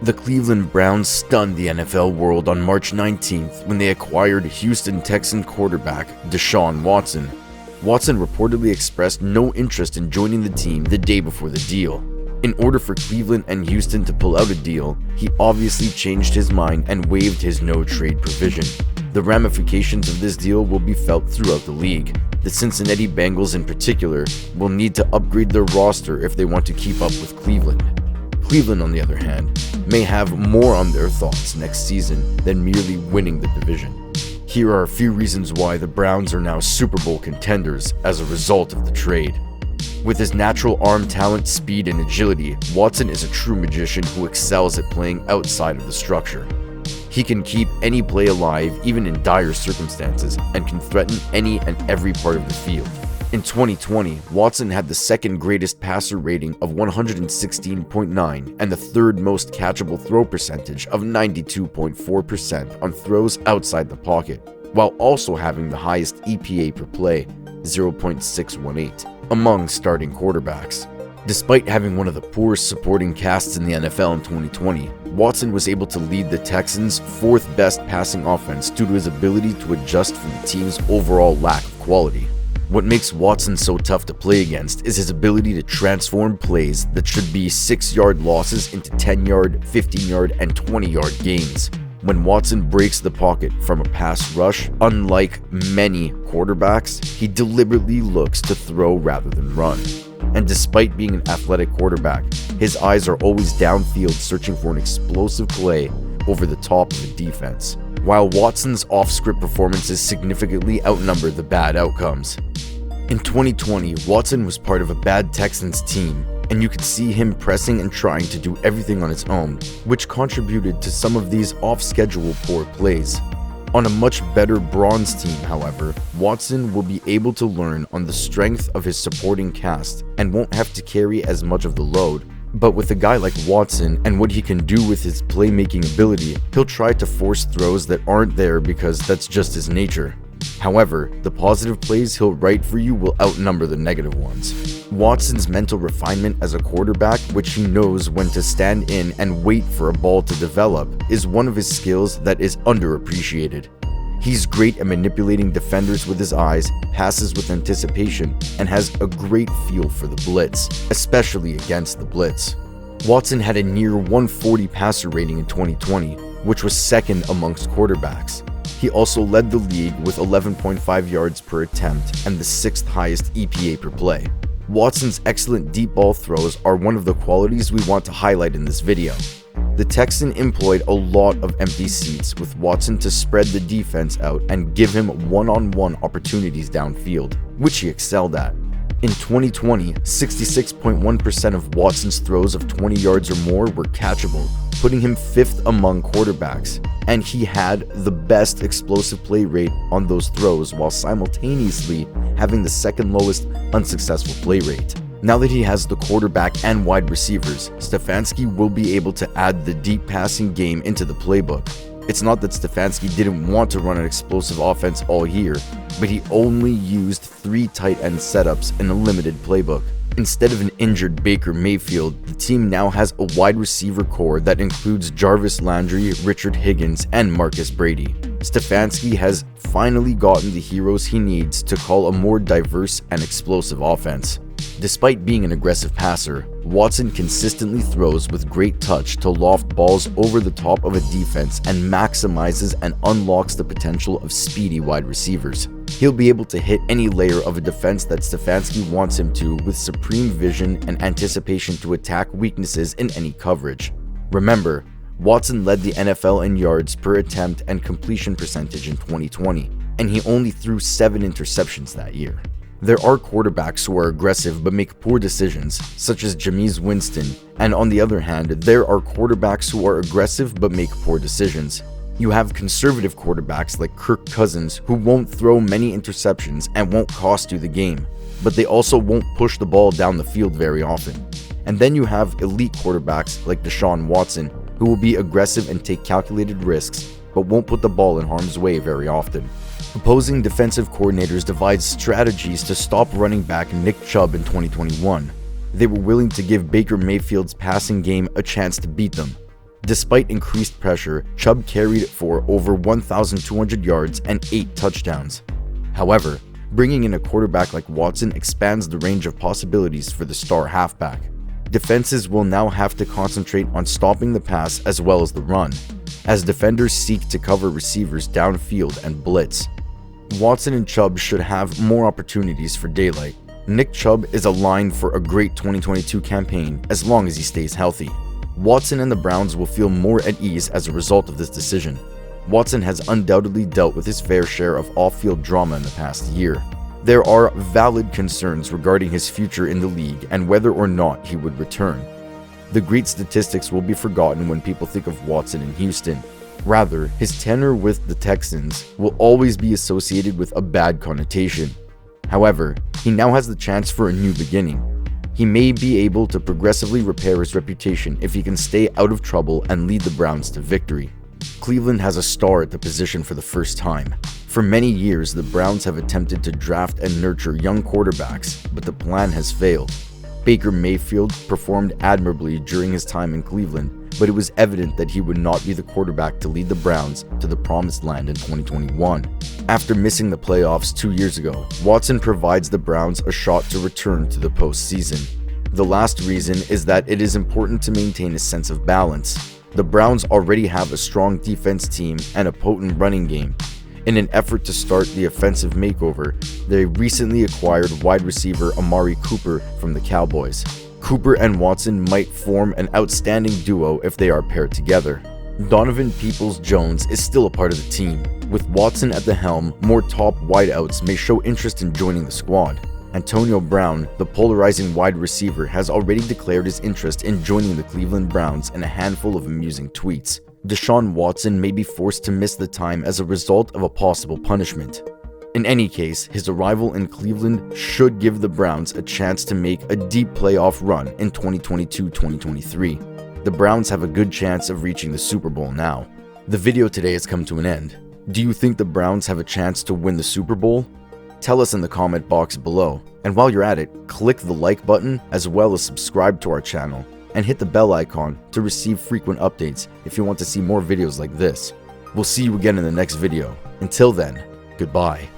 The Cleveland Browns stunned the NFL world on March 19th when they acquired Houston Texan quarterback DESHAUN Watson. Watson reportedly expressed no interest in joining the team the day before the deal. In order for Cleveland and Houston to pull out a deal, he obviously changed his mind and waived his no-trade provision. The ramifications of this deal will be felt throughout the league. The Cincinnati Bengals in particular will need to upgrade their roster if they want to keep up with Cleveland. Cleveland, on the other hand, may have more on their thoughts next season than merely winning the division. Here are a few reasons why the Browns are now Super Bowl contenders as a result of the trade. With his natural arm talent, speed, and agility, Watson is a true magician who excels at playing outside of the structure. He can keep any play alive even in dire circumstances and can threaten any and every part of the field. In 2020, Watson had the second greatest passer rating of 116.9 and the third most catchable throw percentage of 92.4% on throws outside the pocket, while also having the highest EPA per play, 0.618, among starting quarterbacks. Despite having one of the poorest supporting casts in the NFL in 2020, Watson was able to lead the Texans' fourth best passing offense due to his ability to adjust for the team's overall lack of quality. What makes Watson so tough to play against is his ability to transform plays that should be 6-yard losses into 10-yard, 15-yard, and 20-yard gains. When Watson breaks the pocket from a pass rush, unlike many quarterbacks, he deliberately looks to throw rather than run. And despite being an athletic quarterback, his eyes are always downfield searching for an explosive play over the top of the defense. While Watson's off-script performances significantly outnumber the bad outcomes. In 2020, Watson was part of a bad Texans team, and you could see him pressing and trying to do everything on his own, which contributed to some of these off-schedule poor plays. On a much better Browns team, however, Watson will be able to learn on the strength of his supporting cast and won't have to carry as much of the load. But with a guy like Watson and what he can do with his playmaking ability, he'll try to force throws that aren't there because that's just his nature. However, the positive plays he'll write for you will outnumber the negative ones. Watson's mental refinement as a quarterback, which he knows when to stand in and wait for a ball to develop, is one of his skills that is underappreciated. He's great at manipulating defenders with his eyes, passes with anticipation, and has a great feel for the blitz, especially against the blitz. Watson had a near 140 passer rating in 2020, which was second amongst quarterbacks. He also led the league with 11.5 yards per attempt and the sixth highest EPA per play. Watson's excellent deep ball throws are one of the qualities we want to highlight in this video. The Texan employed a lot of empty seats with Watson to spread the defense out and give him one-on-one opportunities downfield, which he excelled at. In 2020, 66.1% of Watson's throws of 20 yards or more were catchable, putting him fifth among quarterbacks, and he had the best explosive play rate on those throws while simultaneously having the second lowest unsuccessful play rate. Now that he has the quarterback and wide receivers, Stefanski will be able to add the deep passing game into the playbook. It's not that Stefanski didn't want to run an explosive offense all year, but he only used 3 tight end setups in a limited playbook. Instead of an injured Baker Mayfield, the team now has a wide receiver core that includes Jarvis Landry, Richard Higgins, and Marcus Brady. Stefanski has finally gotten the heroes he needs to call a more diverse and explosive offense. Despite being an aggressive passer, Watson consistently throws with great touch to loft balls over the top of a defense and maximizes and unlocks the potential of speedy wide receivers. He'll be able to hit any layer of a defense that Stefanski wants him to with supreme vision and anticipation to attack weaknesses in any coverage. Remember, Watson led the NFL in yards per attempt and completion percentage in 2020, and he only threw 7 interceptions that year. There are quarterbacks who are aggressive but make poor decisions, such as Jameis Winston, and on the other hand, there are quarterbacks who are aggressive but make poor decisions. You have conservative quarterbacks like Kirk Cousins who won't throw many interceptions and won't cost you the game, but they also won't push the ball down the field very often. And then you have elite quarterbacks like DESHAUN Watson who will be aggressive and take calculated risks, but won't put the ball in harm's way very often. Opposing defensive coordinators devised strategies to stop running back Nick Chubb in 2021. They were willing to give Baker Mayfield's passing game a chance to beat them. Despite increased pressure, Chubb carried it for over 1,200 yards and 8 touchdowns. However, bringing in a quarterback like Watson expands the range of possibilities for the star halfback. Defenses will now have to concentrate on stopping the pass as well as the run, as defenders seek to cover receivers downfield and blitz. Watson and Chubb should have more opportunities for daylight. Nick Chubb is aligned for a great 2022 campaign as long as he stays healthy. Watson and the Browns will feel more at ease as a result of this decision. Watson has undoubtedly dealt with his fair share of off-field drama in the past year. There are valid concerns regarding his future in the league and whether or not he would return. The great statistics will be forgotten when people think of Watson in Houston. Rather, his tenure with the Texans will always be associated with a bad connotation. However, he now has the chance for a new beginning. He may be able to progressively repair his reputation if he can stay out of trouble and lead the Browns to victory. Cleveland has a star at the position for the first time. For many years, the Browns have attempted to draft and nurture young quarterbacks, but the plan has failed. Baker Mayfield performed admirably during his time in Cleveland, but it was evident that he would not be the quarterback to lead the Browns to the promised land in 2021. After missing the playoffs 2 years ago, Watson provides the Browns a shot to return to the postseason. The last reason is that it is important to maintain a sense of balance. The Browns already have a strong defense team and a potent running game. In an effort to start the offensive makeover, they recently acquired wide receiver Amari Cooper from the Cowboys. Cooper and Watson might form an outstanding duo if they are paired together. Donovan Peoples-Jones is still a part of the team. With Watson at the helm, more top wideouts may show interest in joining the squad. Antonio Brown, the polarizing wide receiver, has already declared his interest in joining the Cleveland Browns in a handful of amusing tweets. DESHAUN Watson may be forced to miss the time as a result of a possible punishment. In any case, his arrival in Cleveland should give the Browns a chance to make a deep playoff run in 2022-2023. The Browns have a good chance of reaching the Super Bowl now. The video today has come to an end. Do you think the Browns have a chance to win the Super Bowl? Tell us in the comment box below. And while you're at it, click the like button as well as subscribe to our channel and hit the bell icon to receive frequent updates if you want to see more videos like this. We'll see you again in the next video. Until then, goodbye.